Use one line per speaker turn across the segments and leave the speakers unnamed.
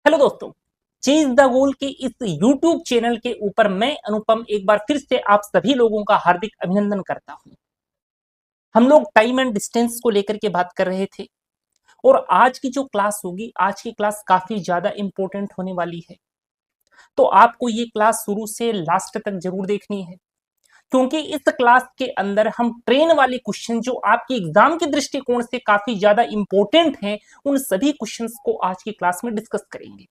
Hello दोस्तों, chase the goal के इस YouTube चैनल के ऊपर मैं अनुपम एक बार फिर से आप सभी लोगों का हार्दिक अभिनंदन करता हूं। हम लोग टाइम एंड डिस्टेंस को लेकर के बात कर रहे थे और आज की जो क्लास होगी, आज की क्लास काफी ज्यादा इंपॉर्टेंट होने वाली है। तो आपको ये क्लास शुरू से लास्ट तक जरूर देखनी है, क्योंकि इस क्लास के अंदर हम ट्रेन वाले क्वेश्चन जो आपके एग्जाम के दृष्टिकोण से काफी ज्यादा इंपॉर्टेंट हैं, उन सभी क्वेश्चंस को आज की क्लास में डिस्कस करेंगे।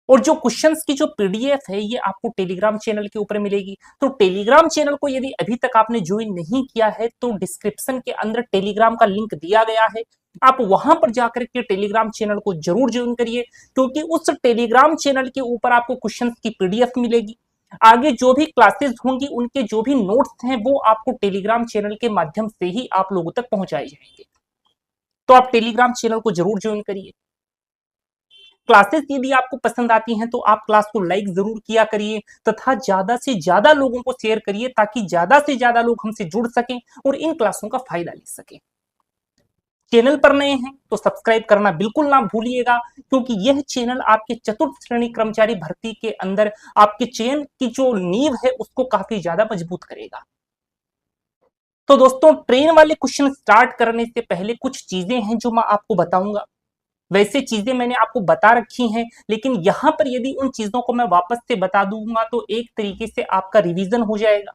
और जो क्वेश्चंस की जो पीडीएफ है ये आपको टेलीग्राम चैनल के ऊपर मिलेगी। तो टेलीग्राम चैनल को यदि अभी तक आपने ज्वाइन नहीं किया है तो डिस्क्रिप्शन के अंदर टेलीग्राम का लिंक दिया गया है, आप वहां पर जाकर के टेलीग्राम चैनल को जरूर ज्वाइन करिए, क्योंकि उस टेलीग्राम चैनल के ऊपर आपको क्वेश्चंस की पीडीएफ मिलेगी। आगे जो भी क्लासेस होंगी उनके जो भी नोट्स हैं वो आपको टेलीग्राम चैनल के माध्यम से ही आप लोगों तक पहुंचाए जाएंगे। तो आप टेलीग्राम चैनल को जरूर ज्वाइन करिए। क्लासेस यदि आपको पसंद आती हैं तो आप क्लास को लाइक जरूर किया करिए तथा ज्यादा से ज्यादा लोगों को शेयर करिए, ताकि ज्यादा से ज्यादा लोग हमसे जुड़ सकें और इन क्लासों का फायदा ले सकें। चैनल पर नए हैं तो सब्सक्राइब करना बिल्कुल ना भूलिएगा, क्योंकि यह चैनल आपके चतुर्थ श्रेणी कर्मचारी भर्ती के अंदर आपके चयन की जो नींव है उसको काफी ज्यादा मजबूत करेगा। तो दोस्तों, ट्रेन वाले क्वेश्चन स्टार्ट करने से पहले कुछ चीजें हैं जो मैं आपको बताऊंगा। वैसे चीजें मैंने आपको बता रखी हैं, लेकिन यहां पर यदि उन चीजों को मैं वापस से बता दूंगा तो एक तरीके से आपका रिवीजन हो जाएगा,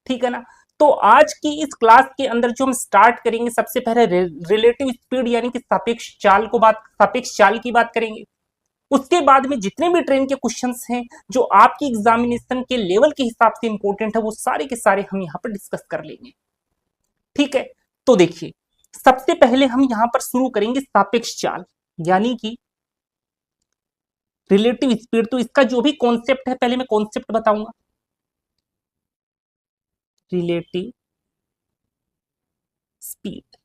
ठीक है ना। तो आज की इस क्लास के अंदर जो हम स्टार्ट करेंगे, सबसे पहले रिलेटिव स्पीड यानी कि सापेक्ष चाल की बात करेंगे। उसके बाद में जितने भी ट्रेन के क्वेश्चंस हैं जो आपकी एग्जामिनेशन के लेवल के हिसाब से इंपॉर्टेंट है, वो सारे के सारे हम यहाँ पर डिस्कस कर लेंगे, ठीक है। तो देखिए, सबसे पहले हम यहां पर शुरू करेंगे सापेक्ष चाल यानी कि रिलेटिव स्पीड। तो इसका जो भी कॉन्सेप्ट है, पहले मैं कॉन्सेप्ट बताऊंगा। रिलेटिव स्पीड,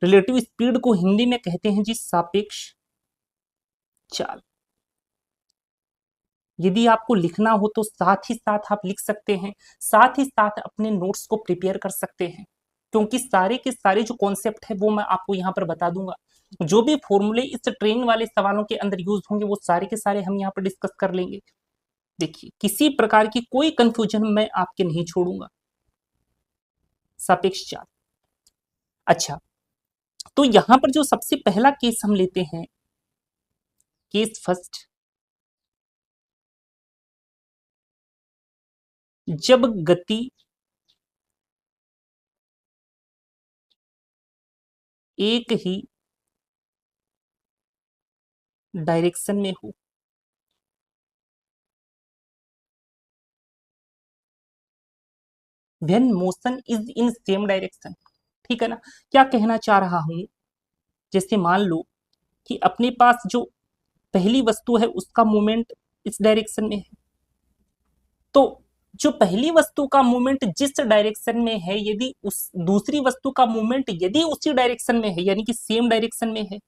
रिलेटिव स्पीड को हिंदी में कहते हैं जी सापेक्ष चाल। यदि आपको लिखना हो तो साथ ही साथ आप लिख सकते हैं, साथ ही साथ अपने नोट्स को प्रिपेयर कर सकते हैं, क्योंकि सारे के सारे जो कॉन्सेप्ट है वो मैं आपको यहां पर बता दूंगा। जो भी फॉर्मूले इस ट्रेन वाले सवालों के अंदर यूज होंगे वो सारे के सारे हम यहाँ पर डिस्कस कर लेंगे। देखिए, किसी प्रकार की कोई कंफ्यूजन मैं आपके नहीं छोड़ूंगा। सापेक्ष चाल, अच्छा, तो यहां पर जो सबसे पहला केस हम लेते हैं, केस फर्स्ट, जब गति एक ही डायरेक्शन में हो। When motion is in same direction, ठीक है ना। क्या कहना चाह रहा हूं, जैसे मान लो कि अपने पास जो पहली वस्तु है उसका मूवमेंट इस डायरेक्शन में है, तो जो पहली वस्तु का मूवमेंट जिस डायरेक्शन में है, यदि उस दूसरी वस्तु का मूवमेंट यदि उसी डायरेक्शन में है यानी कि सेम डायरेक्शन में है,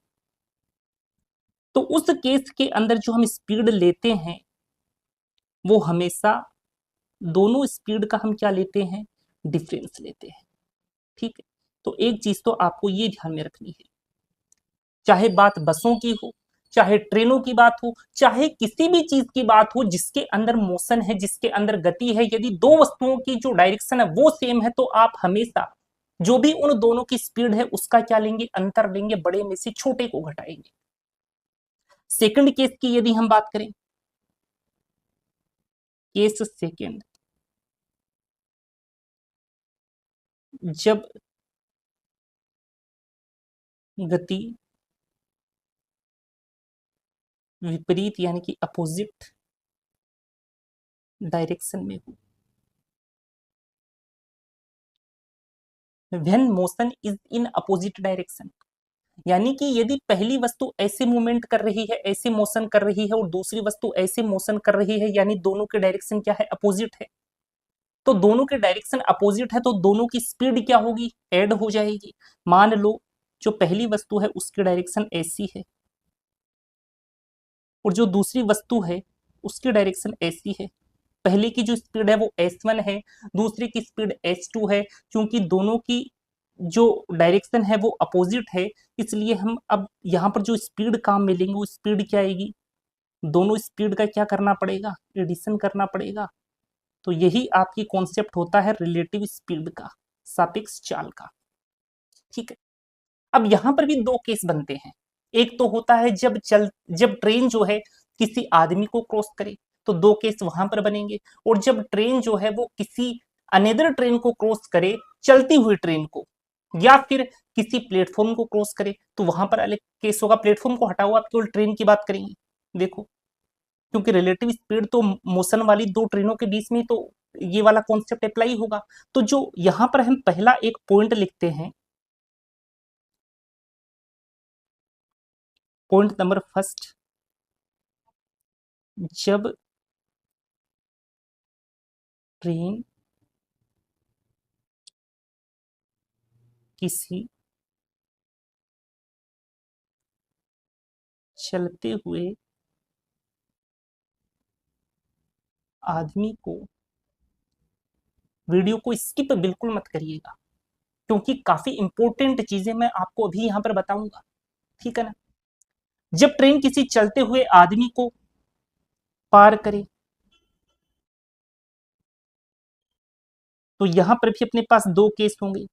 तो उस केस के अंदर जो हम स्पीड लेते हैं वो हमेशा दोनों स्पीड का हम क्या लेते हैं, डिफरेंस लेते हैं, ठीक है। तो एक चीज तो आपको ये ध्यान में रखनी है, चाहे बात बसों की हो, चाहे ट्रेनों की बात हो, चाहे किसी भी चीज की बात हो जिसके अंदर मोशन है, जिसके अंदर गति है, यदि दो वस्तुओं की जो डायरेक्शन है वो सेम है, तो आप हमेशा जो भी उन दोनों की स्पीड है उसका क्या लेंगे, अंतर लेंगे, बड़े में से छोटे को घटाएंगे। सेकंड केस की यदि हम बात करें, केस सेकंड, जब गति विपरीत यानी कि अपोजिट डायरेक्शन में हो। When motion is in opposite direction, यानी कि यदि पहली वस्तु ऐसे मूवमेंट कर रही है, ऐसे मोशन कर रही है, और दूसरी वस्तु ऐसे मोशन कर रही है, यानी दोनों के डायरेक्शन क्या है, अपोजिट है। तो दोनों के डायरेक्शन अपोजिट है तो दोनों की स्पीड क्या होगी, ऐड हो जाएगी। मान लो जो पहली वस्तु है उसकी डायरेक्शन ऐसी है और जो दूसरी वस्तु है उसकी डायरेक्शन ऐसी है। पहले की जो स्पीड है वो s1 है, दूसरे की स्पीड s2 है। क्योंकि दोनों की जो डायरेक्शन है वो अपोजिट है, इसलिए हम अब यहाँ पर जो स्पीड काम मिलेंगे वो स्पीड क्या आएगी, दोनों स्पीड का क्या करना पड़ेगा, एडिशन करना पड़ेगा। तो यही आपकी कॉन्सेप्ट होता है रिलेटिव स्पीड का, सापेक्ष चाल का। ठीक है, अब यहां पर भी दो केस बनते हैं। एक तो होता है जब ट्रेन जो है किसी आदमी को क्रॉस करे, तो दो केस वहां पर बनेंगे। और जब ट्रेन जो है वो किसी अनदर ट्रेन को क्रॉस करे, चलती हुई ट्रेन को, या फिर किसी प्लेटफॉर्म को क्रॉस करे, तो वहां पर अलग केस होगा। प्लेटफॉर्म को हटाओ, आप केवल ट्रेन की बात करेंगे। देखो, क्योंकि रिलेटिव स्पीड तो मोशन वाली दो ट्रेनों के बीच में, तो ये वाला कॉन्सेप्ट अप्लाई होगा। तो जो यहां पर हम पहला एक पॉइंट लिखते हैं, पॉइंट नंबर फर्स्ट, जब ट्रेन किसी चलते हुए आदमी को, वीडियो को स्किप बिल्कुल मत करिएगा, क्योंकि काफी इंपॉर्टेंट चीजें मैं आपको अभी यहां पर बताऊंगा। ठीक है ना। जब ट्रेन किसी चलते हुए आदमी को पार करे, तो यहां पर भी अपने पास दो केस होंगे।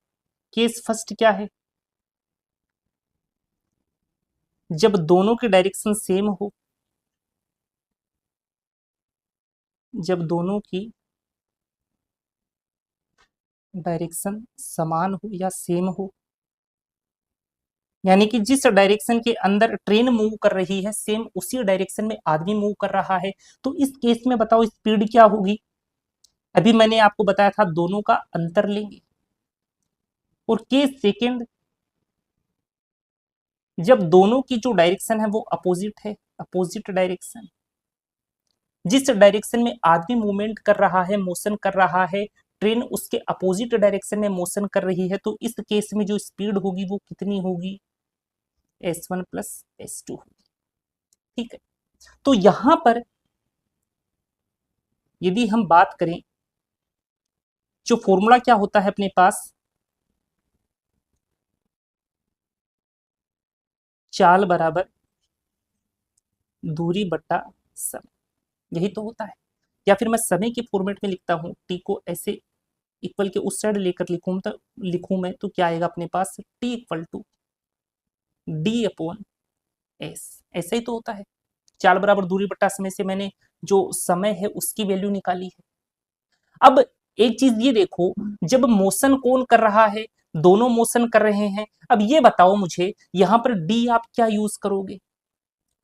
केस फर्स्ट क्या है, जब दोनों की डायरेक्शन सेम हो, जब दोनों की डायरेक्शन समान हो या सेम हो, यानी कि जिस डायरेक्शन के अंदर ट्रेन मूव कर रही है, सेम उसी डायरेक्शन में आदमी मूव कर रहा है, तो इस केस में बताओ स्पीड क्या होगी। अभी मैंने आपको बताया था दोनों का अंतर लेंगे। और केस सेकेंड, जब दोनों की जो डायरेक्शन है वो अपोजिट है, अपोजिट डायरेक्शन, जिस डायरेक्शन में आदमी मूवमेंट कर रहा है, मोशन कर रहा है, ट्रेन उसके अपोजिट डायरेक्शन में मोशन कर रही है, तो इस केस में जो स्पीड होगी वो कितनी होगी, s1 प्लस s2 होगी। ठीक है, तो यहां पर यदि हम बात करें, जो फॉर्मूला क्या होता है अपने पास, चाल बराबर दूरी बट्टा समय, यही तो होता है। या फिर मैं समय के फॉर्मेट में लिखता हूं, टी को ऐसे इक्वल के उस साइड लेकर लिखूं मैं, तो क्या आएगा अपने पास, T equal to D upon S. ऐसा ही तो होता है। चाल बराबर दूरी बट्टा समय से मैंने जो समय है उसकी वैल्यू निकाली है। अब एक चीज ये देखो, जब मोशन कौन कर रहा है, दोनों मोशन कर रहे हैं। अब ये बताओ मुझे, यहां पर डी आप क्या यूज करोगे,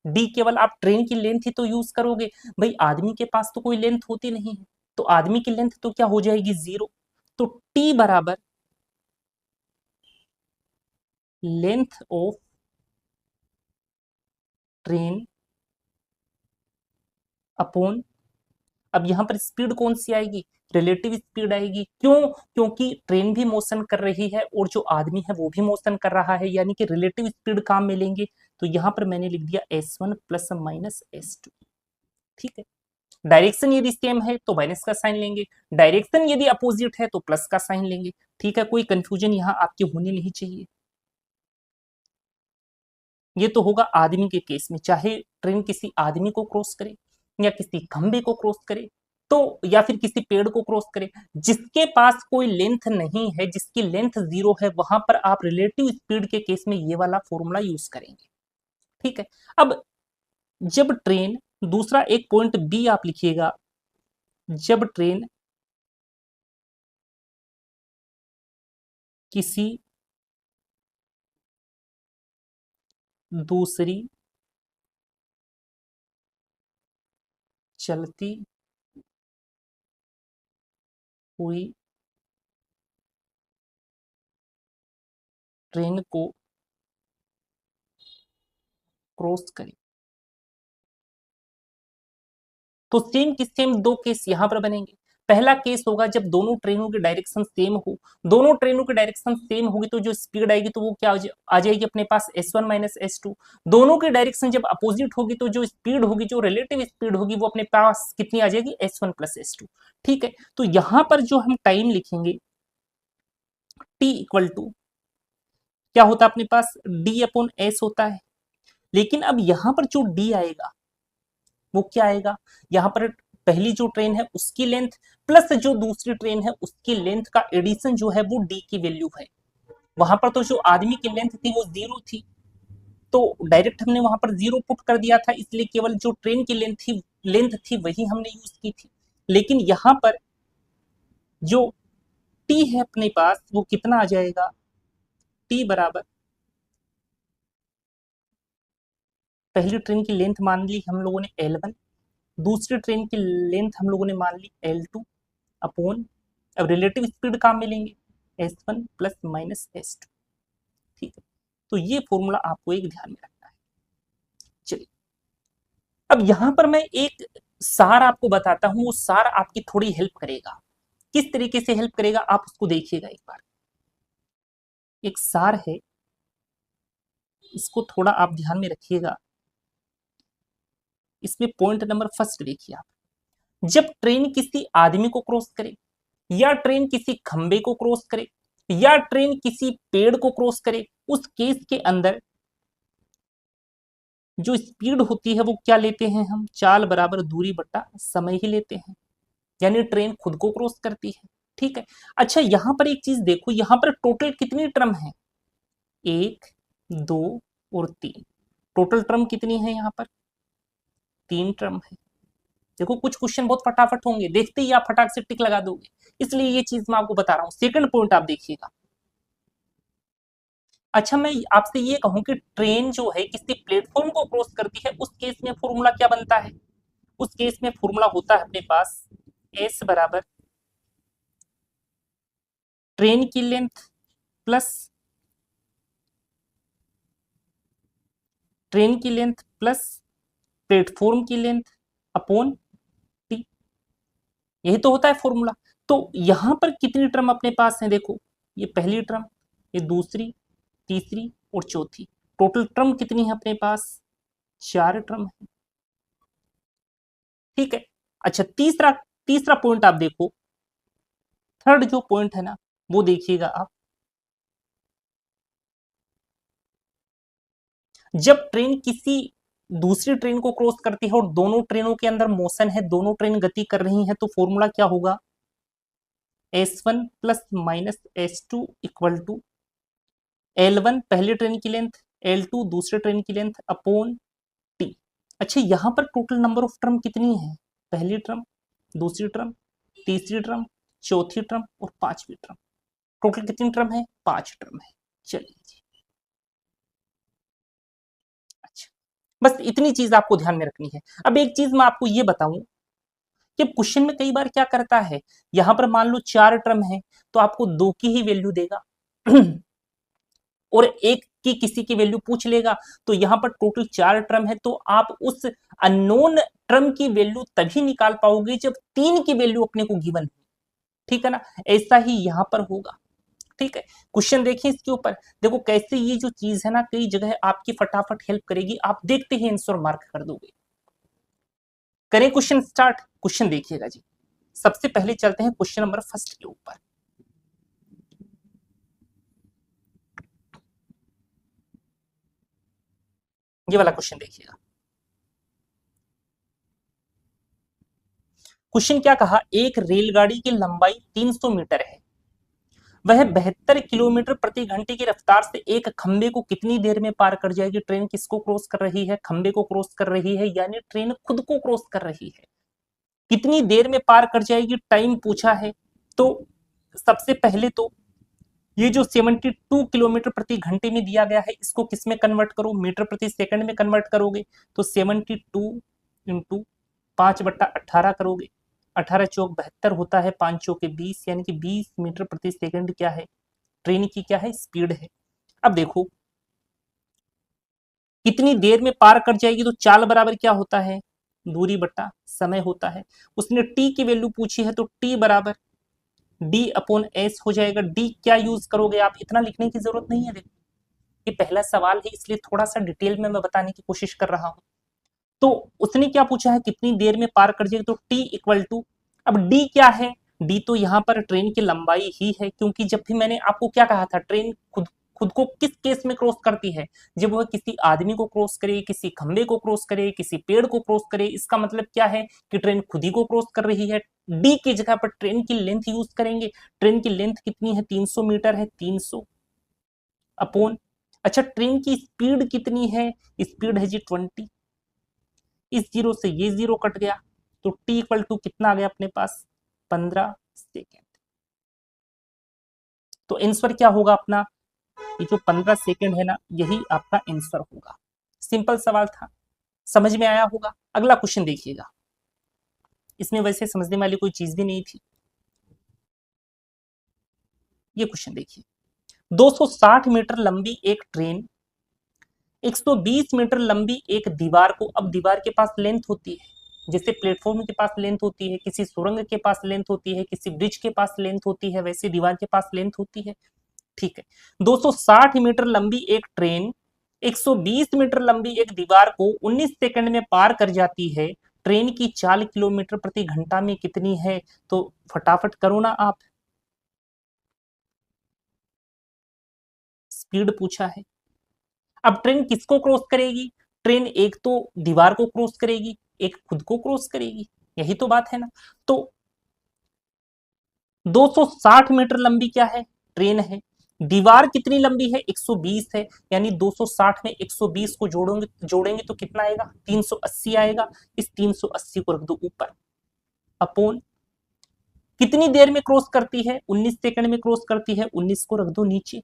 डी केवल आप ट्रेन की लेंथ ही तो यूज करोगे। भाई आदमी के पास तो कोई लेंथ होती नहीं है, तो आदमी की लेंथ तो क्या हो जाएगी, जीरो। तो टी बराबर लेंथ ऑफ ट्रेन अपॉन, अब यहां पर स्पीड कौन सी आएगी, रिलेटिव स्पीड आएगी। क्यों, क्योंकि ट्रेन भी मोशन कर रही है और जो आदमी है वो भी मोशन कर रहा है, यानी कि रिलेटिव स्पीड काम में लेंगे। तो यहां पर मैंने लिख दिया s1 प्लस माइनस s2। ठीक है, डायरेक्शन यदि सेम है तो माइनस का साइन लेंगे, डायरेक्शन यदि अपोजिट है तो प्लस का साइन लेंगे। ठीक है, कोई कंफ्यूजन यहां आपकी होनी नहीं चाहिए। ये तो होगा आदमी के केस में, चाहे ट्रेन किसी आदमी को क्रॉस करे या किसी खंबे को क्रॉस करे, तो या फिर किसी पेड़ को क्रॉस करे, जिसके पास कोई लेंथ नहीं है, जिसकी लेंथ जीरो है, वहां पर आप रिलेटिव स्पीड के केस में ये वाला फॉर्मूला यूज करेंगे। ठीक है, अब जब ट्रेन, दूसरा एक पॉइंट बी आप लिखिएगा, जब ट्रेन किसी दूसरी चलती हुई ट्रेन को क्रॉस करे, तो सेम की सेम दो केस यहां पर बनेंगे। पहला केस होगा जब दोनों ट्रेनों की डायरेक्शन सेम हो, दोनों ट्रेनों की डायरेक्शन सेम होगी तो जो स्पीड आएगी तो वो क्या आ जाएगी अपने पास, s1 माइनस s2। दोनों की डायरेक्शन जब अपोजिट होगी तो जो स्पीड होगी, जो रिलेटिव स्पीड होगी, वो अपने पास कितनी आ जाएगी, s1 प्लस s2। ठीक है, तो यहां पर जो हम टाइम लिखेंगे, t इक्वल टू क्या होता है अपने पास, डी अपॉन एस होता है। लेकिन अब यहां पर जो डी आएगा वो क्या आएगा, यहां पर पहली जो ट्रेन है उसकी लेंथ प्लस जो दूसरी ट्रेन है उसकी लेंथ का एडिशन जो है वो डी की वैल्यू है। वहां पर तो जो आदमी की लेंथ थी वो 0 थी, तो डायरेक्ट हमने वहां पर 0 पुट कर दिया था, इसलिए केवल जो ट्रेन की लेंथ थी वही हमने यूज की थी। लेकिन यहां पर जो टी है अपने पास वो कितना आ जाएगा, टी बराबर पहली ट्रेन की लेंथ मान ली हम लोगों ने L1, दूसरी ट्रेन की लेंथ हम लोगों ने मान ली L2 अपॉन, अब रिलेटिव स्पीड काम में लेंगे S1 प्लस माइनस S2। ठीक है, तो ये फॉर्मूला आपको एक ध्यान में रखना है। चलिए अब यहां पर मैं एक सार आपको बताता हूं, वो सार आपकी थोड़ी हेल्प करेगा। किस तरीके से हेल्प करेगा आप उसको देखिएगा एक बार। एक सार है, इसको थोड़ा आप ध्यान में रखिएगा। इसमें पॉइंट नंबर फर्स्ट देखिए आप, जब ट्रेन किसी आदमी को क्रॉस करे या ट्रेन किसी खंबे को क्रॉस करे या ट्रेन किसी पेड़ को क्रॉस करे, उस केस के अंदर जो स्पीड होती है वो क्या लेते हैं हम, चाल बराबर दूरी बटा समय ही लेते हैं, यानी ट्रेन खुद को क्रॉस करती है। ठीक है, अच्छा यहां पर एक चीज देखो, यहां पर टोटल कितनी टर्म है, 1 2 और 3। टोटल टर्म कितनी है यहाँ पर, 3 टर्म है। देखो कुछ क्वेश्चन बहुत फटाफट होंगे, देखते ही आप फटाक से टिक लगा दोगे, इसलिए ये चीज मैं आपको बता रहा हूं। सेकंड पॉइंट आप देखिएगा। अच्छा मैं आपसे ये कहूं कि ट्रेन जो है किसी प्लेटफॉर्म को क्रॉस करती है, उस केस में फॉर्मूला क्या बनता है, उस केस में फॉर्मूला होता है अपने पास एस बराबर ट्रेन की लेंथ प्लस प्लेटफॉर्म की लेंथ अपॉन टी, यही तो होता है फॉर्मूला। तो यहां पर कितनी टर्म अपने पास है, देखो ये पहली टर्म, ये दूसरी, तीसरी और चौथी। टोटल टर्म कितनी है अपने पास, 4 टर्म है। ठीक है, अच्छा तीसरा तीसरा पॉइंट आप देखो, थर्ड जो पॉइंट है ना वो देखिएगा आप। जब ट्रेन किसी दूसरी ट्रेन को क्रॉस करती है और दोनों ट्रेनों के अंदर मोशन है, दोनों ट्रेन गति कर रही हैं, तो फॉर्मूला क्या होगा, S1 plus minus S2 equal to L1 पहली ट्रेन की लेंथ, L2 दूसरे ट्रेन की लेंथ अपॉन टी। अच्छा यहां पर टोटल नंबर ऑफ टर्म कितनी है, पहली टर्म, दूसरी टर्म, तीसरी टर्म, चौथी टर्म और पांचवी टर्म। टोटल कितनी टर्म है, 5 टर्म है। चलिए जी, अच्छा बस इतनी चीज आपको ध्यान में रखनी है। अब एक चीज मैं आपको ये बताऊं कि क्वेश्चन में कई बार क्या करता है, यहां पर मान लो 4 टर्म है तो आपको 2 की ही वैल्यू देगा और एक की किसी की वैल्यू पूछ लेगा, तो यहां पर टोटल 4 टर्म है, तो आप उस अननोन टर्म की वैल्यू तभी निकाल पाओगे जब 3 की वैल्यू अपने को गिवन हो। ठीक है ना, ऐसा ही यहां पर होगा। ठीक है, क्वेश्चन देखिए इसके ऊपर, देखो कैसे ये जो चीज है ना कई जगह आपकी फटाफट हेल्प करेगी, आप देखते ही आंसर मार्क कर दोगे। करें क्वेश्चन स्टार्ट, क्वेश्चन देखिएगा जी। सबसे पहले चलते हैं क्वेश्चन नंबर फर्स्ट के ऊपर। ये वाला क्वेश्चन देखिएगा। क्वेश्चन क्या कहा, एक रेलगाड़ी की लंबाई 300 मीटर है, वह 72 किलोमीटर प्रति घंटे की रफ्तार से एक खंबे को कितनी देर में पार कर जाएगी। ट्रेन किसको क्रॉस कर रही है, खंबे को क्रॉस कर रही है, यानी ट्रेन खुद को क्रॉस कर रही है। कितनी देर में पार कर जाएगी, टाइम पूछा है। तो सबसे पहले तो ये जो 72 किलोमीटर प्रति घंटे में दिया गया है, इसको किस में कन्वर्ट करो, मीटर प्रति सेकंड में कन्वर्ट करोगे, तो 72 इंटू 5/18 करोगे, 18 चौक 72 होता है, 5 चौके 20, यानी कि 20 मीटर प्रति सेकंड क्या है, ट्रेन की क्या है, स्पीड है। अब देखो कितनी देर में पार कर जाएगी, तो चाल बराबर क्या होता है, दूरी बटा समय होता है। उसने टी की वैल्यू पूछी है, तो टी बराबर डी अपॉन एस हो जाएगा। डी क्या यूज करोगे आप, इतना लिखने की जरूरत नहीं है, देखो ये पहला सवाल है इसलिए थोड़ा सा डिटेल में मैं बताने की कोशिश कर रहा हूं। तो उसने क्या पूछा है, कितनी देर में पार कर जाएगी, तो टी इक्वल टू, अब डी क्या है, डी तो यहाँ पर ट्रेन की लंबाई ही है, क्योंकि जब भी मैंने आपको क्या कहा था, ट्रेन खुद खुद को किस केस में क्रॉस करती है? जब वह किसी आदमी को क्रॉस करे, किसी खंबे को क्रॉस करे, किसी पेड़ को क्रॉस करे। इसका मतलब क्या है कि ट्रेन खुद ही को क्रॉस कर रही है। डी की जगह पर ट्रेन की लेंथ यूज करेंगे। ट्रेन की लेंथ कितनी है? 300 मीटर है। 300 अपॉन, अच्छा ट्रेन की स्पीड कितनी है? स्पीड है जी 20। इस जीरो से ये जीरो कट गया, तो टी इक्वल टू कितना आ गया अपने पास? 15 सेकेंड। तो आंसर क्या होगा अपना? ये जो 15 सेकेंड है ना, यही आपका आंसर होगा। सिंपल सवाल था, समझ में आया होगा। अगला क्वेश्चन देखिएगा, इसमें वैसे समझने वाली कोई चीज भी नहीं थी। ये क्वेश्चन देखिए, 260 मीटर लंबी एक ट्रेन 120 मीटर लंबी एक दीवार को, अब दीवार के पास लेंथ होती है, जैसे प्लेटफॉर्म के पास लेंथ होती है, किसी सुरंग के पास लेंथ होती है, किसी ब्रिज के पास लेंथ होती है, वैसे दीवार के पास लेंथ होती है। ठीक है, 260 मीटर लंबी एक ट्रेन 120 मीटर लंबी एक दीवार को 19 सेकंड में पार कर जाती है। ट्रेन की चाल किलोमीटर प्रति घंटा में कितनी है? तो फटाफट करो ना आप, स्पीड पूछा है। अब ट्रेन किसको क्रॉस करेगी? ट्रेन एक तो दीवार को क्रॉस करेगी, एक खुद को क्रॉस करेगी, यही तो बात है ना। तो 260 मीटर लंबी क्या है? ट्रेन है। दीवार कितनी लंबी है? 120 है, यानी 260 में 120 को जोड़ेंगे तो कितना आएगा? 380 आएगा। इस 380 को रख दो ऊपर, अपॉन कितनी देर में क्रॉस करती है? 19 सेकंड में क्रॉस करती है, 19 को रख दो नीचे।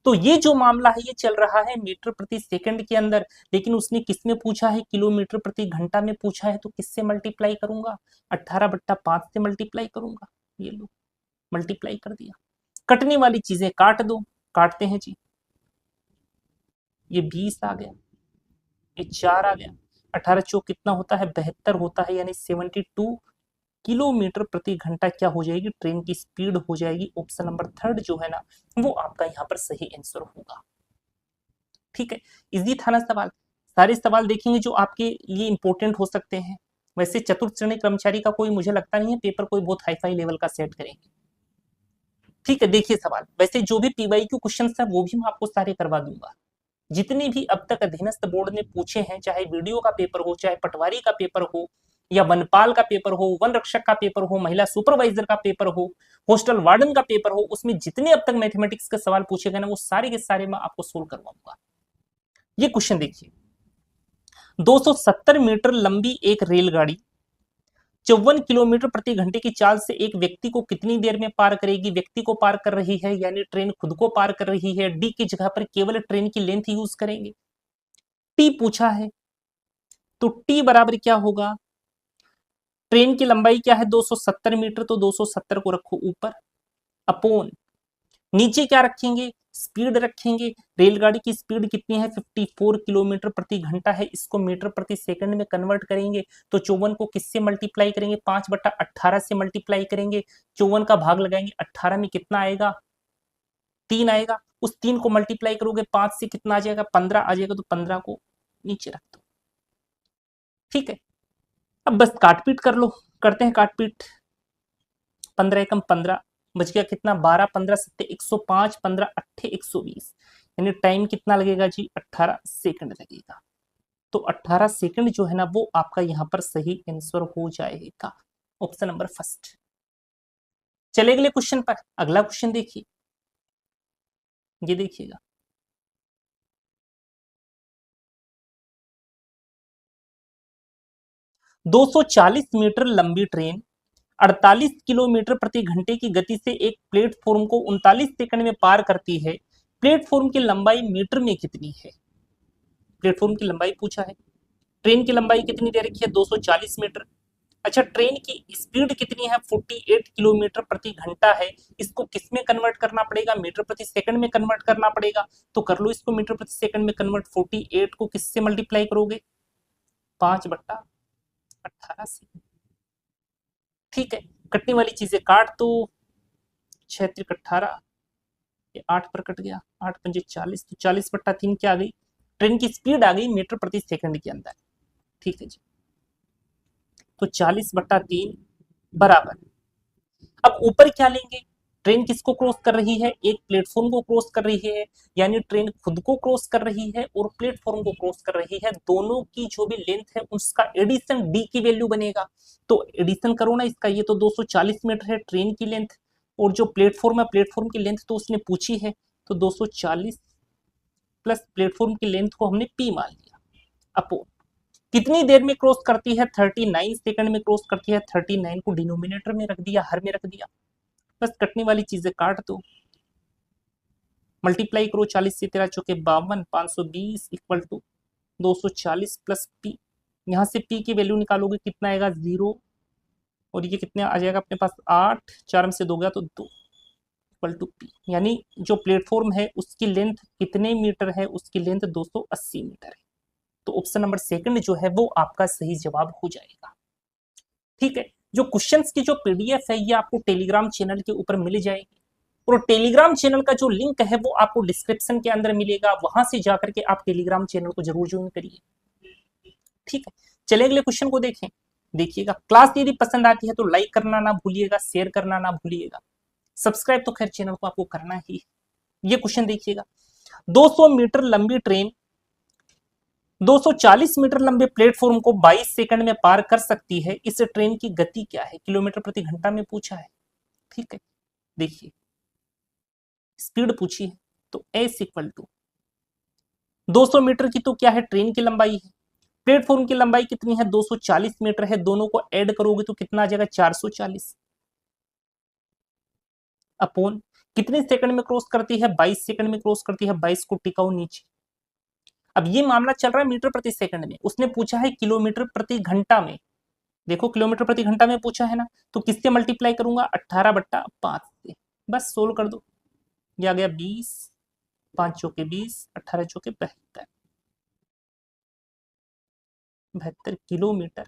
तो ये जो मामला है ये चल रहा है मीटर प्रति सेकंड के अंदर, लेकिन उसने किसमें पूछा है? किलोमीटर प्रति घंटा में पूछा है। तो किससे मल्टीप्लाई करूंगा? 18/5 से मल्टीप्लाई करूंगा। ये लो, मल्टीप्लाई कर दिया। कटने वाली चीजें काट दो, काटते हैं जी। ये 20 आ गया, ये 4 आ गया, 18 चौक कितना होता है? 72 होता है, यानी 72 किलोमीटर प्रति घंटा क्या हो जाएगी? ट्रेन की स्पीड हो जाएगी। ऑप्शन नंबर थर्ड जो है ना, वो आपका यहाँ पर सही आंसर होगा। ठीक है, इजी था ना सवाल। सारे सवाल देखेंगे जो आपके लिए इंपॉर्टेंट हो सकते हैं। वैसे चतुर्थ श्रेणी कर्मचारी का कोई मुझे लगता नहीं है पेपर कोई बहुत हाई फाई लेवल का सेट करेंगे। ठीक है, देखिए सवाल, वैसे जो भी पीवाईक्यू क्वेश्चन है वो भी मैं आपको सारे करवा दूंगा। जितने भी अब तक अधीनस्थ बोर्ड ने पूछे हैं, चाहे वीडियो का पेपर हो, चाहे पटवारी का पेपर हो, या वनपाल का पेपर हो, वन रक्षक का पेपर हो, महिला सुपरवाइजर का पेपर हो, हॉस्टल वार्डन का पेपर हो, उसमें जितने अब तक मैथमेटिक्स के सवाल पूछे गए ना, वो सारे के सारे मैं आपको सोल्व करवाऊंगा। ये क्वेश्चन देखिए, 270 मीटर लंबी एक रेलगाड़ी 54 किलोमीटर प्रति घंटे की चाल से एक व्यक्ति को कितनी देर में पार करेगी? व्यक्ति को पार कर रही है, यानी ट्रेन खुद को पार कर रही है। डी की जगह पर केवल ट्रेन की लेंथ यूज करेंगे। टी पूछा है, तो टी बराबर क्या होगा? ट्रेन की लंबाई क्या है? 270 मीटर, तो 270 को रखो ऊपर, अपॉन नीचे क्या रखेंगे? स्पीड रखेंगे। रेलगाड़ी की स्पीड कितनी है? 54 किलोमीटर प्रति घंटा है। इसको मीटर प्रति सेकंड में कन्वर्ट करेंगे तो 54 को किससे मल्टीप्लाई करेंगे? 5/18 से मल्टीप्लाई करेंगे। 54 का भाग लगाएंगे 18 में, कितना आएगा? 3 आएगा। उस 3 को मल्टीप्लाई करोगे 5 से, कितना आ जाएगा? 15 आ जाएगा। तो 15 को नीचे रख दो। ठीक है, अब बस काटपीट कर लो, करते हैं काटपीट। 15 एकम 15 बच गया, कितना? 12 15 7 105, 15 8 120, यानी टाइम कितना लगेगा जी? 18 सेकंड लगेगा। तो 18 सेकंड जो है ना, वो आपका यहाँ पर सही आंसर हो जाएगा, ऑप्शन नंबर फर्स्ट। चले अगले क्वेश्चन पर। अगला क्वेश्चन देखिए, ये देखिएगा, दो 240 मीटर लंबी ट्रेन 48 किलोमीटर प्रति घंटे की गति से एक प्लेटफॉर्म को 39 सेकंड में पार करती है। प्लेटफॉर्म की लंबाई मीटर में कितनी है? प्लेटफॉर्म की लंबाई पूछा है। ट्रेन की लंबाई कितनी दे रखी है? 240 मीटर। अच्छा, ट्रेन की स्पीड कितनी है? 48 किलोमीटर प्रति घंटा है। इसको किस में कन्वर्ट करना पड़ेगा? मीटर प्रति सेकंड में कन्वर्ट करना पड़ेगा। तो कर लो इसको मीटर प्रति सेकंड में कन्वर्ट। 48 को किससे मल्टीप्लाई करोगे? 5/18 से। ठीक है, कटने वाली चीजें काट दो। 6 × 18, ये 8 पर कट गया, 8 पंजे 40, तो 40/3 क्या आ गई? ट्रेन की स्पीड आ गई मीटर प्रति सेकंड के अंदर। ठीक है जी, तो 40/3 बराबर, अब ऊपर क्या लेंगे? ट्रेन किसको क्रॉस कर रही है? एक प्लेटफॉर्म को क्रॉस कर रही है, यानी ट्रेन खुद को क्रॉस कर रही है और प्लेटफॉर्म को क्रॉस कर रही है। दोनों की जो भी लेंथ है उसका एडिशन डी की वैल्यू बनेगा। तो एडिशन करो ना इसका, ये तो 240 मीटर है ट्रेन की लेंथ, और जो प्लेटफॉर्म है प्लेटफॉर्म की लेंथ तो उसने पूछी है, तो 240 प्लस प्लेटफॉर्म की लेंथ को हमने पी मान लिया। अपो कितनी देर में क्रॉस करती है? 39 सेकंड में क्रॉस करती है। 39 को डिनोमिनेटर में रख दिया, हर में रख दिया, बस कटने वाली चीजें काट दो, मल्टीप्लाई करो 40 से, 13 चौके 52, 520 इक्वल टू 240 प्लस पी। यहाँ से पी की वैल्यू निकालोगे कितना आएगा? 0, और ये कितने आ जाएगा अपने पास? 8, 4 में से 2 गया तो 2 इक्वल टू पी। यानी जो प्लेटफॉर्म है उसकी लेंथ कितने मीटर है? उसकी लेंथ 280 मीटर है। तो ऑप्शन नंबर सेकंड जो है वो आपका सही जवाब हो जाएगा। ठीक है, जो क्वेश्चंस की जो पीडीएफ है ये आपको टेलीग्राम चैनल के ऊपर मिल जाएगी, और टेलीग्राम चैनल का जो लिंक है वो आपको डिस्क्रिप्शन के अंदर मिलेगा, वहां से जाकर के आप टेलीग्राम चैनल को जरूर ज्वाइन करिए। ठीक है, चलिए अगले क्वेश्चन को देखें। देखिएगा, क्लास यदि पसंद आती है तो लाइक करना ना भूलिएगा, शेयर करना ना भूलिएगा, सब्सक्राइब तो खैर चैनल को आपको करना ही। ये क्वेश्चन देखिएगा, 200 मीटर लंबी ट्रेन 240 मीटर लंबे प्लेटफॉर्म को 22 सेकंड में पार कर सकती है। इस ट्रेन की गति क्या है? किलोमीटर प्रति घंटा में पूछा है। ठीक है, देखिए स्पीड पूछी है, तो एस इक्वल टू 200 मीटर की तो क्या है? ट्रेन की लंबाई है। प्लेटफॉर्म की लंबाई कितनी है? 240 मीटर है। दोनों को ऐड करोगे तो कितना आ जाएगा? 440 अपॉन कितने सेकंड में क्रॉस करती है? 22 सेकंड में क्रॉस करती है। 22 को टिकाओ नीचे। अब ये मामला चल रहा है मीटर प्रति सेकंड में, उसने पूछा है किलोमीटर प्रति घंटा में। देखो किलोमीटर प्रति घंटा में पूछा है ना, तो किससे मल्टीप्लाई करूंगा? 18/5 से, बस सोल्व कर दो। ये आ गया 20, 5 चौके 20, 18 चौके 72 किलोमीटर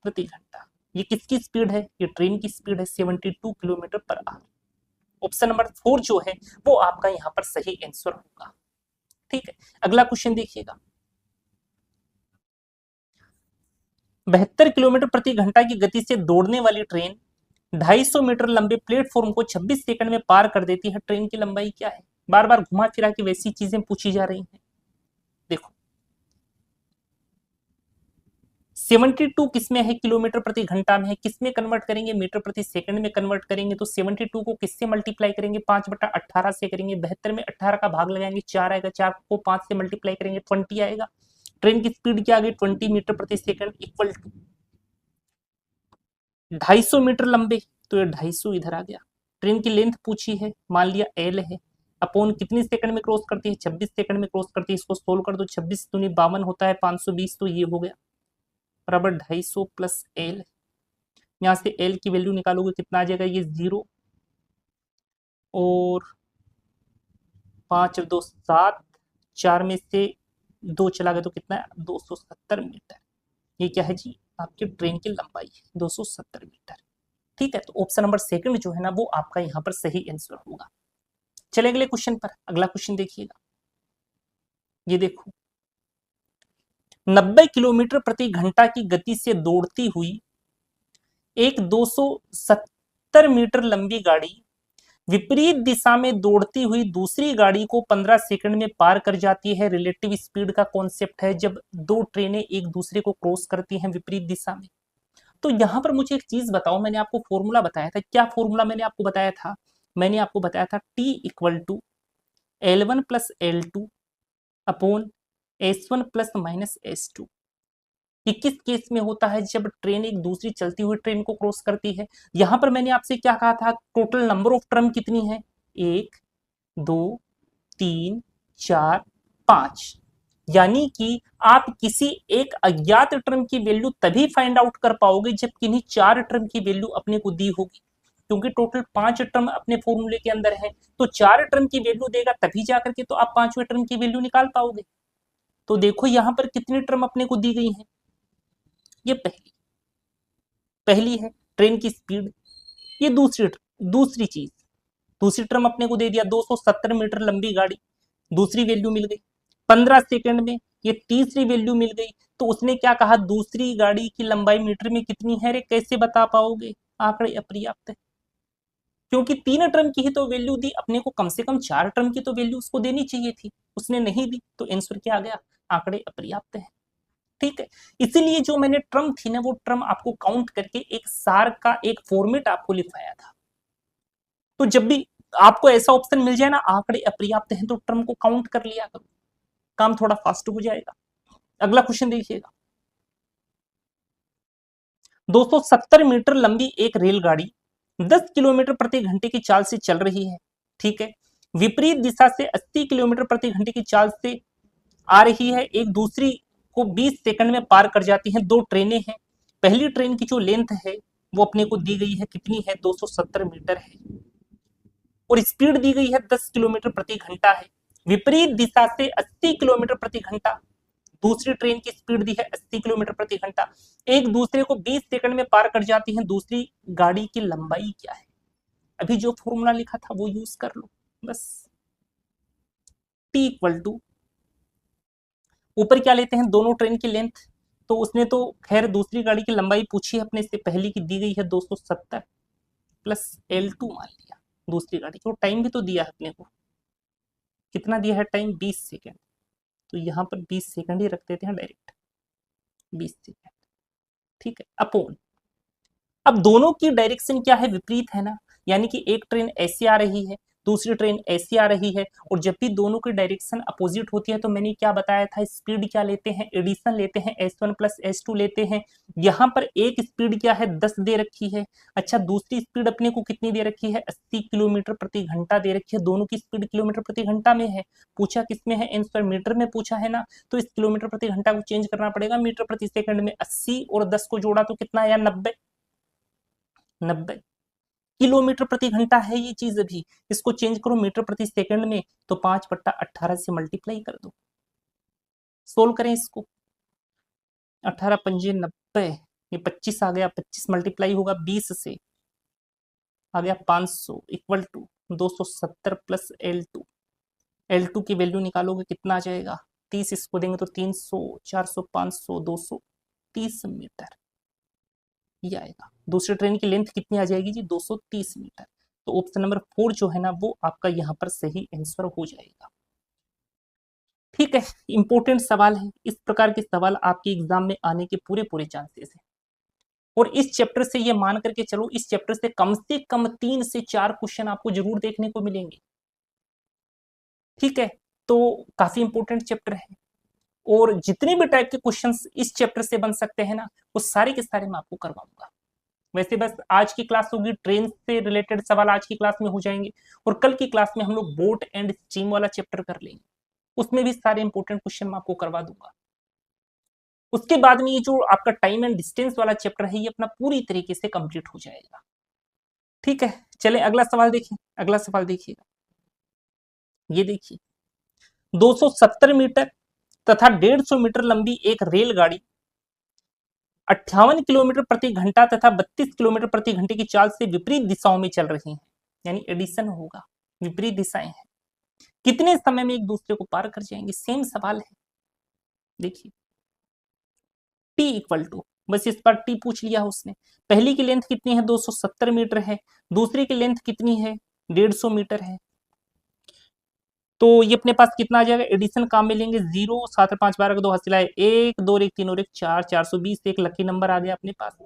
प्रति घंटा। ये किसकी स्पीड है? ये ट्रेन की स्पीड है, 72 kilometre per hour. Option number 4 जो है वो आपका यहाँ पर सही आंसर होगा। ठीक है, अगला क्वेश्चन देखिएगा, 72 किलोमीटर प्रति घंटा की गति से दौड़ने वाली ट्रेन 250 मीटर लंबे प्लेटफॉर्म को 26 सेकंड में पार कर देती है। ट्रेन की लंबाई क्या है? बार बार घुमा फिरा के वैसी चीजें पूछी जा रही हैं। देखो 72 किसमें है? किलोमीटर प्रति घंटा में है। किसमें कन्वर्ट करेंगे? मीटर प्रति सेकंड में कन्वर्ट करेंगे। तो 72 को किससे मल्टीप्लाई करेंगे? 5/18 से करेंगे। 72 में 18 का भाग लगाएंगे, 4 आएगा। 4 को 5 से मल्टीप्लाई करेंगे, 20 आएगा। ट्रेन की स्पीड क्या आ गई? 20 मीटर प्रति सेकंड इक्वल टू 250 मीटर लंबे, तो ये 250 इधर आ गया। ट्रेन की लेंथ पूछी है, मान लिया एल है, अपॉन कितनी सेकंड में क्रॉस करती है? 26 सेकंड में क्रॉस करती है। इसको सोल्व कर दो, 26 दूनी 52 होता है, 520, तो ये हो गया बराबर 250 प्लस एल। यहाँ से एल की वैल्यू निकालोगे कितना आ जाएगा? ये 0 और 5 2 7, 4 में से 2 चला गया तो कितना है? 270 मीटर। ये क्या है जी? आपकी ट्रेन की लंबाई है 270 मीटर। ठीक है, तो ऑप्शन नंबर सेकंड जो है ना वो आपका यहाँ पर सही आंसर होगा। चले अगले क्वेश्चन पर। अगला क्वेश्चन देखिएगा, ये देखो 90 किलोमीटर प्रति घंटा की गति से दौड़ती हुई एक 270 मीटर लंबी गाड़ी विपरीत दिशा में दौड़ती हुई दूसरी गाड़ी को 15 सेकंड में पार कर जाती है। रिलेटिव स्पीड का कॉन्सेप्ट है जब दो ट्रेनें एक दूसरे को क्रॉस करती हैं विपरीत दिशा में। तो यहां पर मुझे एक चीज बताओ, मैंने आपको फॉर्मूला बताया था, क्या फॉर्मूला मैंने आपको बताया था? मैंने आपको बताया था T equal to L1 plus L2 upon S1 plus minus S2। ये किस केस में होता है? जब ट्रेन एक दूसरी चलती हुई ट्रेन को क्रॉस करती है। यहां पर मैंने आपसे क्या कहा था? टोटल नंबर ऑफ टर्म कितनी है? 1 2 3 4 5। यानी कि आप किसी एक अज्ञात टर्म की वैल्यू तभी फाइंड आउट कर पाओगे जब किन्हीं 4 टर्म की वैल्यू अपने को दी होगी, क्योंकि टोटल 5 टर्म अपने फॉर्मूले के अंदर है। तो 4 टर्म की वैल्यू देगा तभी जाकर के तो आप 5वें टर्म की वैल्यू निकाल पाओगे। तो देखो यहां पर कितनी टर्म अपने को दी गई है? ये पहली है ट्रेन की स्पीड। ये दूसरी चीज, दूसरी टर्म अपने को दे दिया 270 मीटर लंबी गाड़ी, दूसरी वैल्यू मिल गई 15 सेकंड में। ये तीसरी वैल्यू मिल गई। तो उसने क्या कहा? दूसरी गाड़ी की लंबाई मीटर में कितनी है? रे कैसे बता पाओगे? आंकड़े अपर्याप्त है, क्योंकि 3 टर्म की ही तो वैल्यू दी, अपने को कम से कम 4 टर्म की तो वैल्यू उसको देनी चाहिए थी, उसने नहीं दी, तो आंसर क्या आ गया, आंकड़े अपर्याप्त है। ठीक है, इसीलिए जो मैंने टर्म थी ना, वो टर्म आपको काउंट करके एक सार का एक फॉर्मेट आपको लिखवाया था। तो जब भी आपको ऐसा ऑप्शन मिल जाए ना, आंकड़े अपर्याप्त हैं, तो टर्म को काउंट कर लिया करो, काम थोड़ा फास्ट हो जाएगा। अगला क्वेश्चन देखिएगा, 270 मीटर लंबी एक रेलगाड़ी 10 किलोमीटर प्रति घंटे की चाल से चल रही है। ठीक है, विपरीत दिशा से 80 किलोमीटर प्रति घंटे की चाल से आ रही है, एक दूसरी को 20 सेकंड में पार कर जाती हैं। दो ट्रेनें हैं, पहली ट्रेन की जो लेंथ है वो अपने को दी गई है, कितनी है, 270 मीटर है, और स्पीड दी गई है 10 किलोमीटर प्रति घंटा है। विपरीत दिशा से 80 किलोमीटर प्रति घंटा, दूसरी ट्रेन की स्पीड दी है 80 किलोमीटर प्रति घंटा, एक दूसरे को 20 सेकंड में पार कर जाती हैं। दूसरी गाड़ी की लंबाई क्या है? अभी जो फॉर्मूला लिखा था वो यूज कर लो बस। टी इक्वल टू, ऊपर क्या लेते हैं, दोनों ट्रेन की लेंथ, तो उसने तो खैर दूसरी गाड़ी की लंबाई पूछी है अपने से, पहली की दी गई है 270 प्लस L2 मान लिया दूसरी गाड़ी को, टाइम भी तो दिया है अपने को, कितना दिया है टाइम, 20 सेकेंड, तो यहाँ पर 20 सेकेंड ही रख देते हैं डायरेक्ट, 20 सेकेंड। ठीक है, अपोन, अब दोनों की डायरेक्शन क्या है, विपरीत है ना, यानी कि एक ट्रेन ऐसी आ रही है, दूसरी ट्रेन ऐसी आ रही है, और जब भी दोनों की डायरेक्शन अपोजिट होती है तो मैंने क्या बताया था, स्पीड क्या लेते हैं, एडिशन लेते हैं, S1 प्लस S2 लेते हैं। यहाँ पर एक स्पीड क्या है, 10 दे रखी है, अच्छा दूसरी स्पीड अपने को कितनी दे रखी है, 80 किलोमीटर प्रति घंटा दे रखी है, दोनों की स्पीड किलोमीटर प्रति घंटा में है, पूछा किसमें है, आंसर मीटर में पूछा है ना, तो इस किलोमीटर प्रति घंटा को चेंज करना पड़ेगा, मीटर प्रति सेकंड में 80 और 10 को जोड़ा तो कितना आया, 90 किलोमीटर प्रति घंटा है ये चीज। अभी इसको चेंज करो मीटर प्रति सेकंड में, तो 5/18 से मल्टीप्लाई कर दो, सोल्व करें इसको, 18 पंजे 90, ये 25 आ गया, 25 मल्टीप्लाई होगा 20 से, आ गया 500 इक्वल टू 270 प्लस L2 की वैल्यू निकालोगे कितना आ जाएगा, 30, इसको देंगे तो 300, 400, 500, 230 मीटर ये आएगा। दूसरी ट्रेन की लेंथ कितनी आ जाएगी जी, 230 मीटर। तो ऑप्शन नंबर 4 जो है ना, वो आपका यहाँ पर सही आंसर हो जाएगा। ठीक है, इंपॉर्टेंट सवाल है, इस प्रकार के सवाल आपके एग्जाम में आने के पूरे पूरे चांसेस हैं। और इस चैप्टर से ये मान करके चलो, इस चैप्टर से कम 3 से 4 क्वेश्चन आपको जरूर देखने को मिलेंगे। ठीक है, तो काफी इंपॉर्टेंट चैप्टर है, और जितने भी टाइप के क्वेश्चंस इस चैप्टर से बन सकते हैं ना, वो सारे के सारे मैं आपको करवाऊंगा। वैसे बस आज की क्लास होगी, ट्रेन से रिलेटेड सवाल आज की क्लास में हो जाएंगे, और कल की क्लास में हम लोग बोट एंड स्टीम वाला चैप्टर कर लेंगे, उसमें भी सारे इंपॉर्टेंट क्वेश्चन मैं आपको करवा दूंगा। उसके बाद में ये जो आपका टाइम एंड डिस्टेंस वाला चैप्टर है, ये अपना पूरी तरीके से कंप्लीट हो जाएगा। ठीक है, चले अगला सवाल देखें। अगला सवाल देखिएगा, ये देखिए, 270 मीटर तथा 150 मीटर लंबी एक रेलगाड़ी 58 किलोमीटर प्रति घंटा तथा 32 किलोमीटर प्रति घंटे की चाल से विपरीत दिशाओं में चल रही हैं, यानी एडिशन होगा, विपरीत दिशाएं हैं, कितने समय में एक दूसरे को पार कर जाएंगे। सेम सवाल है, देखिए टी इक्वल टू, बस इस पर टी पूछ लिया उसने, पहली की लेंथ कितनी है, 270 मीटर है, दूसरी की लेंथ कितनी है, 150 मीटर है, तो ये अपने पास कितना आ जाएगा, एडिशन काम में लेंगे, 0 7 5 12 2 हाथ सिलाए, 1 2 1 3 और 1 4, 420, एक लकी नंबर आ गया अपने पास।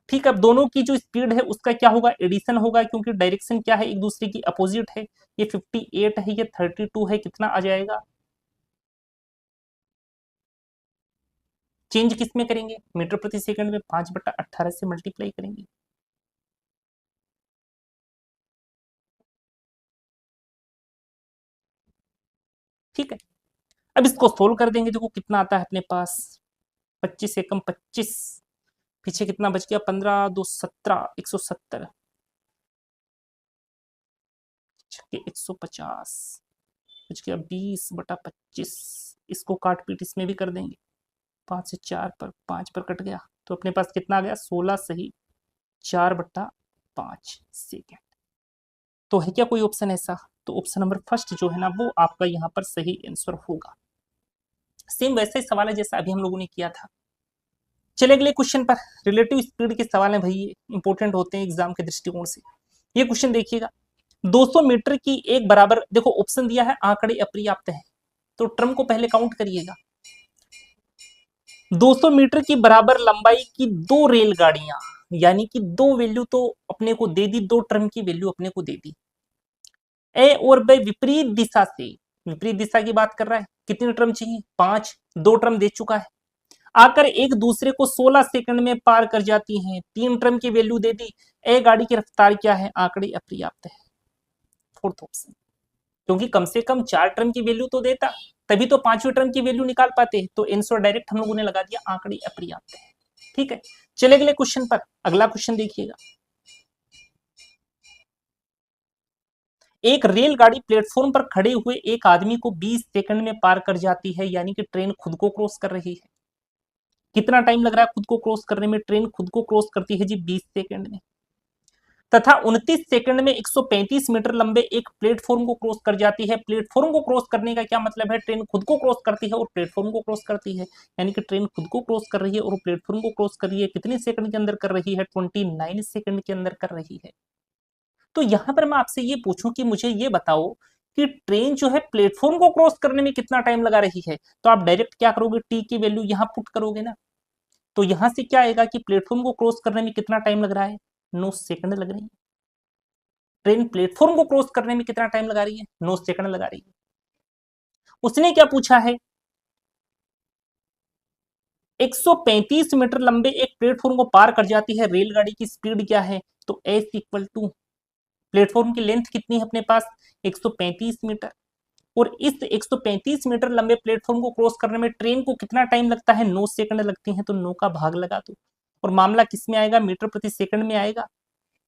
ठीक है, अब दोनों की जो स्पीड है उसका क्या होगा, एडिशन होगा, क्योंकि डायरेक्शन क्या है, एक दूसरे की अपोजिट है, ये 58 है, ये 32 है, कितना आ जाएगा, चेंज किस में करेंगे, मीटर प्रति सेकंड में 5/18 से मल्टीप्लाई करेंगे। ठीक है, अब इसको सोल्व कर देंगे, देखो कितना आता है अपने पास, 25 एकम 25, पीछे कितना बच गया, 15 2 17, 170, 150 बच गया, 20/25, इसको काट पीट इसमें भी कर देंगे, 5 से 4 पर 5 पर कट गया, तो अपने पास कितना आ गया, 16 सही 4/5 सेकेंड। तो है क्या कोई ऑप्शन ऐसा, तो ऑप्शन नंबर फर्स्ट जो है ना, वो आपका यहाँ पर सही आंसर होगा। सेम वैसे ही सवाल है जैसा अभी हम लोगों ने किया था। चले अगले क्वेश्चन पर, रिलेटिव स्पीड के सवाल हैं भाई, ये इंपॉर्टेंट होते हैं एग्जाम के दृष्टिकोण से। ये क्वेश्चन देखिएगा, 200 मीटर की एक बराबर, देखो ऑप्शन दिया है आंकड़े अपर्याप्त है, तो टर्म को पहले काउंट करिएगा। 200 मीटर की बराबर लंबाई की दो रेलगाड़ियां, यानी कि दो वैल्यू तो अपने को दे दी, दो टर्म की वैल्यू अपने को दे दी। ए और बी विपरीत दिशा से, विपरीत दिशा की बात कर रहा है, कितने टर्म चाहिए, 5, दो टर्म दे चुका है, आकर एक दूसरे को 16 सेकंड में पार कर जाती हैं, 3 टर्म की वैल्यू दे दी। ए गाड़ी की रफ्तार क्या है, आंकड़े अपर्याप्त है, फोर्थ ऑप्शन। क्योंकि कम से कम 4 टर्म की वैल्यू तो देता, तभी तो 5वीं टर्म की वैल्यू निकाल पाते, तो आंसर डायरेक्ट हम लोगों ने लगा दिया आंकड़े अपर्याप्त है। ठीक है, चले अगले क्वेश्चन पर। अगला क्वेश्चन देखिएगा, एक रेलगाड़ी प्लेटफॉर्म पर खड़े हुए एक आदमी को 20 सेकंड में पार कर जाती है, यानी कि ट्रेन खुद को क्रॉस कर रही है। कितना टाइम लग रहा है खुद को क्रॉस करने में, ट्रेन खुद को क्रॉस करती है जी 20 सेकंड में, तथा 29 सेकंड में 135 मीटर लंबे एक प्लेटफॉर्म को क्रॉस कर जाती है। प्लेटफॉर्म को क्रॉस करने का क्या मतलब है, ट्रेन खुद को क्रॉस करती है और प्लेटफॉर्म को क्रॉस करती है, यानी कि ट्रेन खुद को क्रॉस कर रही है और प्लेटफॉर्म को क्रॉस कर रही है। कितने सेकंड के अंदर कर रही है, 29 सेकंड के अंदर कर रही है। तो यहां पर मैं आपसे ये पूछूं कि मुझे ये बताओ कि ट्रेन जो है प्लेटफॉर्म को क्रॉस करने में कितना टाइम लगा रही है, तो आप डायरेक्ट क्या करोगे, टी की वैल्यू यहां पुट करोगे ना, तो यहां से क्या आएगा कि प्लेटफॉर्म को क्रॉस करने में कितना टाइम लग रहा है, 9 सेकंड लग रही है। ट्रेन प्लेटफॉर्म को क्रॉस करने में कितना टाइम लगा रही है, 9 सेकंड लगा रही है। उसने क्या पूछा है, 135 मीटर लंबे एक प्लेटफॉर्म को पार कर जाती है, रेलगाड़ी की स्पीड क्या है, तो एस इक्वल टू प्लेटफॉर्म की लेंथ कितनी है अपने पास, 135 मीटर, और इस 135 मीटर लंबे प्लेटफॉर्म को क्रॉस करने में ट्रेन को कितना टाइम लगता है, 9 सेकंड लगती हैं, तो 9 का भाग लगा दो, और मामला किस में आएगा, मीटर प्रति सेकंड में आएगा,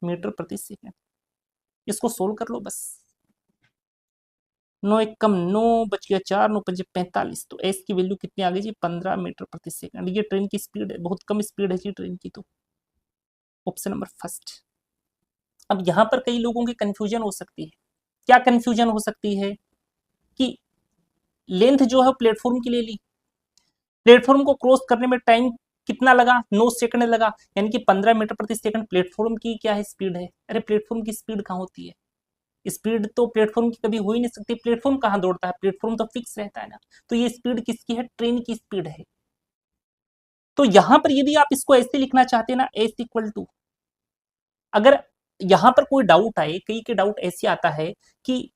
मीटर प्रति सेकंड। इसको सोल्व कर लो बस, 9 एक कम 9, बच गया 4, 9 पंजे 45, तो एस की वैल्यू कितनी आ गई जी, 15 मीटर प्रति सेकंड। ये ट्रेन की स्पीड है, बहुत कम स्पीड है जी ट्रेन की, तो ऑप्शन नंबर फर्स्ट। अब यहां पर कई लोगों की कंफ्यूजन हो सकती है, क्या कंफ्यूजन हो सकती है कि लेंथ जो है प्लेटफॉर्म की ले ली, प्लेटफॉर्म को क्रॉस करने में टाइम कितना लगा, 9 सेकंड लगा, यानी कि 15 मीटर प्रति सेकंड प्लेटफॉर्म की क्या है, स्पीड है। अरे प्लेटफॉर्म की स्पीड कहाँ होती है, स्पीड तो प्लेटफॉर्म की कभी हो ही नहीं सकती, प्लेटफॉर्म कहाँ दौड़ता है, प्लेटफॉर्म तो फिक्स रहता है ना, तो ये स्पीड किसकी है, ट्रेन की स्पीड है। तो यहां पर यदि आप इसको ऐसे लिखना चाहते हैं ना, एस इक्वल टू, अगर यहां पर कोई डाउट आए, कई के डाउट ऐसे आता है कि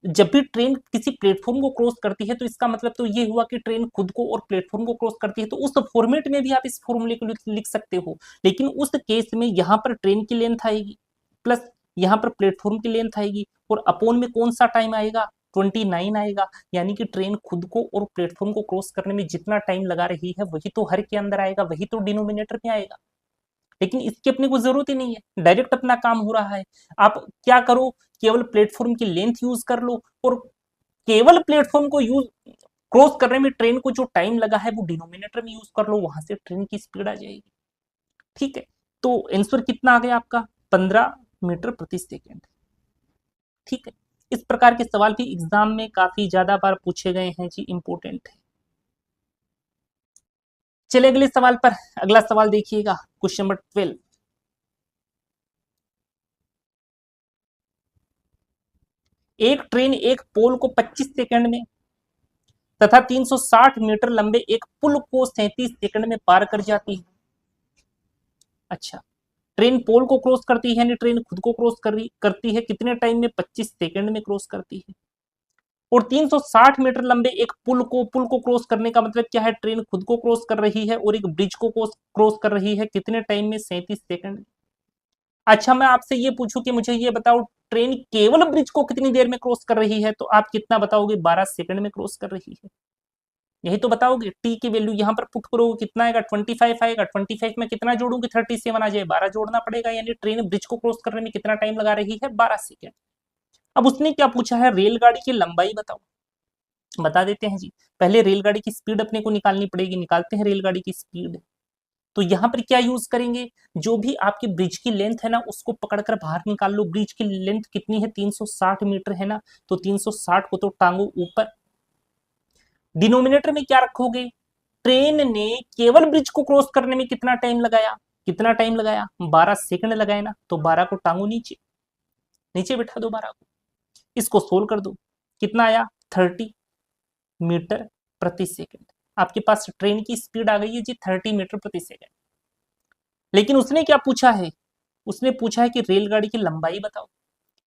जब भी ट्रेन किसी प्लेटफॉर्म को क्रॉस करती है तो इसका मतलब तो ये हुआ कि ट्रेन खुद को और प्लेटफॉर्म को क्रॉस करती है, तो उस फॉर्मेट में भी आप इस फॉर्मूले को लिख सकते हो, लेकिन उस केस में यहां पर ट्रेन की लेंथ आएगी प्लस यहां पर प्लेटफॉर्म की लेंथ आएगी, और अपोन में कौन सा टाइम आएगा, 29 आएगा, यानी कि ट्रेन खुद को और प्लेटफॉर्म को क्रॉस करने में जितना टाइम लगा रही है वही तो हर के अंदर आएगा, वही तो डिनोमिनेटर में आएगा। लेकिन इसकी अपने को जरूरत ही नहीं है, डायरेक्ट अपना काम हो रहा है। आप क्या करो, केवल प्लेटफॉर्म की लेंथ यूज कर लो, और केवल प्लेटफॉर्म को यूज क्रॉस करने में ट्रेन को जो टाइम लगा है वो डिनोमिनेटर में यूज कर लो, वहां से ट्रेन की स्पीड आ जाएगी। ठीक है, तो आंसर कितना आ गया आपका, 15 मीटर प्रति सेकेंड। ठीक है, इस प्रकार के सवाल भी एग्जाम में काफी ज्यादा बार पूछे गए हैं जी, इंपोर्टेंट है। चले अगले सवाल पर। अगला सवाल देखिएगा, क्वेश्चन नंबर 12। एक ट्रेन एक पोल को 25 सेकंड में तथा 360 मीटर लंबे एक पुल को 37 सेकंड में पार कर जाती है। अच्छा, ट्रेन पोल को क्रॉस करती है, यानी ट्रेन खुद को क्रॉस करती है कितने टाइम में, 25 सेकंड में क्रॉस करती है। और 360 मीटर लंबे एक पुल को क्रॉस करने का मतलब क्या है, ट्रेन खुद को क्रॉस कर रही है और एक ब्रिज को क्रॉस कर रही है कितने टाइम में, 37 सेकंड। अच्छा, मैं आपसे ये पूछूं कि मुझे ये बताओ, ट्रेन केवल ब्रिज को कितनी देर में क्रॉस कर रही है, तो आप कितना बताओगे, 12 सेकंड में क्रॉस कर रही है, यही तो बताओगे। टी की वैल्यू यहां पर पुट करोगे, कितना आएगा, 25 आएगा, 25 में कितना जोड़ूंगी, 37 आ जाए, 12 जोड़ना पड़ेगा, यानी ट्रेन ब्रिज को क्रॉस करने में कितना टाइम लगा रही है, 12 सेकंड। अब उसने क्या पूछा है, रेलगाड़ी की लंबाई बताओ। बता देते हैं जी, पहले रेलगाड़ी की स्पीड अपने को निकालनी पड़ेगी, निकालते हैं रेलगाड़ी की स्पीड। तो यहाँ पर क्या यूज करेंगे, जो भी आपकी ब्रिज की लेंथ है ना उसको पकड़कर बाहर निकाल लो। ब्रिज की लेंथ कितनी है, 360 मीटर है ना, तो 360 को तो टांगो ऊपर, डिनोमिनेटर में क्या रखोगे, ट्रेन ने केवल ब्रिज को क्रॉस करने में कितना टाइम लगाया, कितना टाइम लगाया, 12 सेकंड लगाए ना, तो 12 को टांगो नीचे, नीचे बिठा दो 12 को, इसको सोल्व कर दो, कितना आया 30 मीटर प्रति सेकंड। आपके पास ट्रेन की स्पीड आ गई है जी 30 मीटर प्रति सेकंड। लेकिन उसने क्या पूछा है, उसने पूछा है कि रेलगाड़ी की लंबाई बताओ,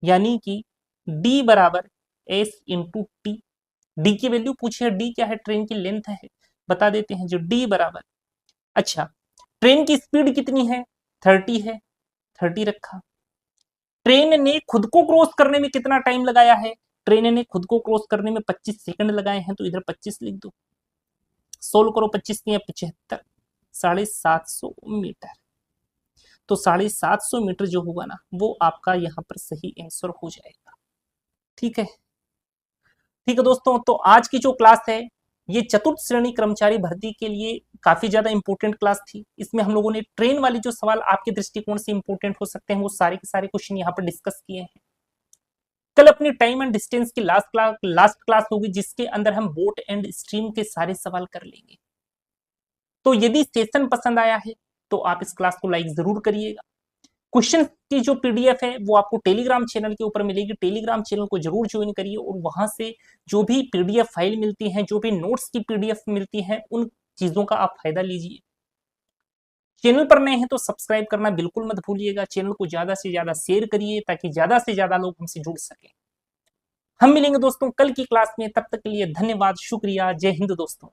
यानी कि d बराबर s इंटू टी। डी की वैल्यू पूछी है, डी क्या है, ट्रेन की लेंथ है, बता देते हैं जो d बराबर, अच्छा ट्रेन की स्पीड कितनी है 30 है, 30 रखा। ट्रेन ने खुद को क्रॉस करने में कितना टाइम लगाया है, ट्रेन ने खुद को क्रॉस करने में 25 सेकंड लगाए हैं, तो इधर 25 लिख दो, सोल्व करो, 25 नहीं 75, 750 मीटर। तो 750 मीटर जो होगा ना, वो आपका यहाँ पर सही आंसर हो जाएगा। ठीक है, ठीक है दोस्तों, तो आज की जो क्लास है ये चतुर्थ श्रेणी कर्मचारी भर्ती के लिए काफी ज्यादा इंपॉर्टेंट क्लास थी। इसमें हम लोगों ने ट्रेन वाली जो सवाल आपके दृष्टिकोण से इंपॉर्टेंट हो सकते हैं वो सारे के सारे क्वेश्चन यहाँ पर डिस्कस किए हैं। कल अपनी टाइम एंड डिस्टेंस की लास्ट क्लास होगी, जिसके अंदर हम बोट एंड स्ट्रीम के सारे सवाल कर लेंगे। तो यदि सेशन पसंद आया है तो आप इस क्लास को लाइक जरूर करिएगा। क्वेश्चन की जो पीडीएफ है वो आपको टेलीग्राम चैनल के ऊपर मिलेगी, टेलीग्राम चैनल को जरूर ज्वाइन करिए और वहां से जो भी पीडीएफ फाइल मिलती है, जो भी नोट्स की पीडीएफ मिलती है, उन चीजों का आप फायदा लीजिए। चैनल पर नए हैं तो सब्सक्राइब करना बिल्कुल मत भूलिएगा, चैनल को ज्यादा से ज्यादा शेयर करिए ताकि ज्यादा से ज्यादा लोग हमसे जुड़ सके। हम मिलेंगे दोस्तों कल की क्लास में, तब तक के लिए धन्यवाद, शुक्रिया, जय हिंद दोस्तों।